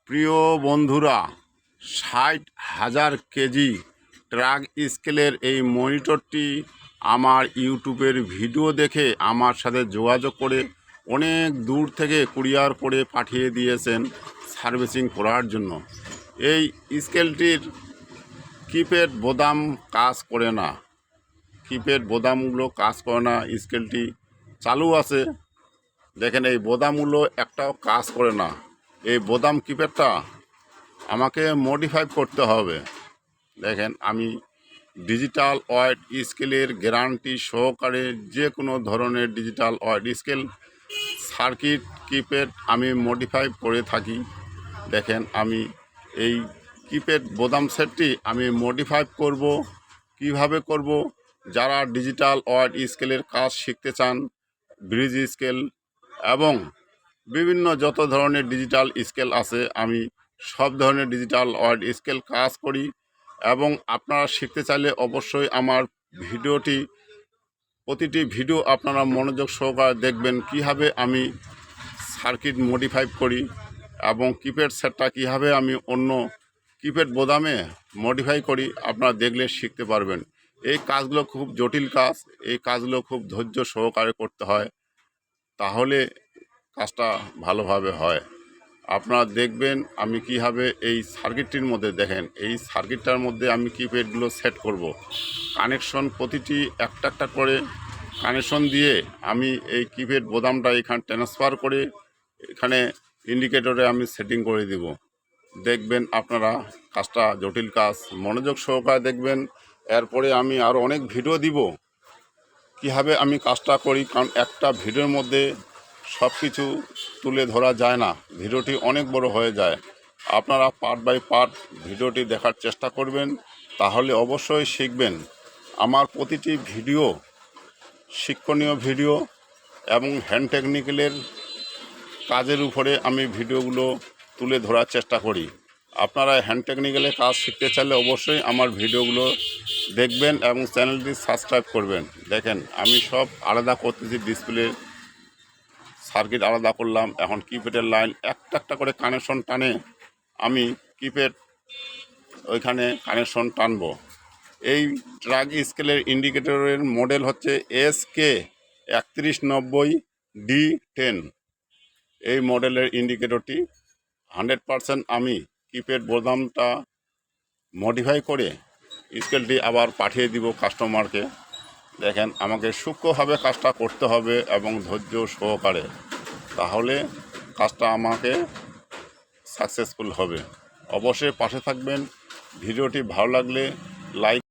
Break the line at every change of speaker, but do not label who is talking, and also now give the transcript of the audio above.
প্রিয় বন্ধুরা, ৬০,০০০ KG truck স্কেলের এই মনিটরটি আমার ইউটিউবের ভিডিও দেখে আমার সাথে যোগাযোগ করে অনেক দূর থেকে কুরিয়ার করে পাঠিয়ে দিয়েছেন সার্ভিসিং করার জন্য। এই স্কেলটির কিপ্যাড বোতাম কাজ করে না, কিপ্যাড বোতামগুলো কাজ করে না। স্কেলটি চালু আছে, দেখেন এই বোতামগুলো একটাও কাজ করে না। এই বোতাম কিপ্যাডটা আমাকে মডিফাই করতে হবে। দেখেন, আমি ডিজিটাল ওয়েট স্কেলের গ্যারান্টি সহকারে যে কোনো ধরনের digital weight scale circuit keypad আমি মডিফাই করে থাকি। দেখেন, আমি এই কিপ্যাড বোতাম সেটটি আমি মডিফাই করব। কিভাবে করব? যারা ডিজিটাল ওয়েট স্কেলের কাজ শিখতে চান, ব্রিজ স্কেল এবং বিভিন্ন যত ধরনের ডিজিটাল স্কেল আছে, আমি সব ধরনের ডিজিটাল ওয়েট স্কেল কাজ করি। এবং আপনারা শিখতে চাইলে অবশ্যই আমার ভিডিওটি, প্রতিটি ভিডিও আপনারা মনোযোগ সহকারে দেখবেন, কীভাবে আমি সার্কিট মডিফাই করি এবং কিপ্যাড সেটটা কীভাবে আমি অন্য কিপ্যাড বোতামে মডিফাই করি। আপনারা দেখলে শিখতে পারবেন। এই কাজগুলো খুব জটিল কাজ, এই কাজগুলো খুব ধৈর্য সহকারে করতে হয়, তাহলে কাজটা ভালোভাবে হয়। আপনারা দেখবেন আমি কীভাবে এই সার্কিটটির মধ্যে, দেখেন এই সার্কিটটার মধ্যে আমি কিপ্যাডগুলো সেট করব। কানেকশন প্রতিটি একটা একটা করে কানেকশন দিয়ে আমি এই কিপ্যাড বোতামটা এখানে ট্রান্সফার করে এখানে ইন্ডিকেটরে আমি সেটিং করে দিব। দেখবেন আপনারা কাজটা জটিল কাজ, মনোযোগ সহকারে দেখবেন। এরপরে আমি আরও অনেক ভিডিও দিব কীভাবে আমি কাজটা করি, কারণ একটা ভিডিওর মধ্যে সব কিছু তুলে ধরা যায় না, ভিডিওটি অনেক বড় হয়ে যায়। আপনারা পার্ট বাই পার্ট ভিডিওটি দেখার চেষ্টা করবেন, তাহলে অবশ্যই শিখবেন। আমার প্রতিটি ভিডিও শিক্ষণীয় ভিডিও এবং হ্যান্ড টেকনিক্যালের কাজের উপরে আমি ভিডিওগুলো তুলে ধরার চেষ্টা করি। আপনারা হ্যান্ড টেকনিক্যালে কাজ শিখতে চাইলে অবশ্যই আমার ভিডিওগুলো দেখবেন এবং চ্যানেলটি সাবস্ক্রাইব করবেন। দেখেন, আমি সব আলাদা করতেছি, ডিসপ্লে সার্কিট আলাদা করলাম। এখন কিপ্যাডের লাইন একটা একটা করে কানেকশন টানে আমি কিপ্যাড ওইখানে কানেকশন টানব। এই ট্রাক স্কেলের ইন্ডিকেটরের মডেল হচ্ছে SK3190D10। এই মডেলের ইন্ডিকেটরটি 100% আমি কিপ্যাড বোতামটা মডিফাই করে স্কেলটি আবার পাঠিয়ে দিব কাস্টমারকে। দেখেন, আমাকে সূক্ষ্মভাবে কাজটা করতে হবে এবং ধৈর্য সহকারে, তাহলে কাজটা আমাকে সাকসেসফুল হবে। অবশ্যই পাশে থাকবেন। ভিডিওটি ভালো লাগলে লাইক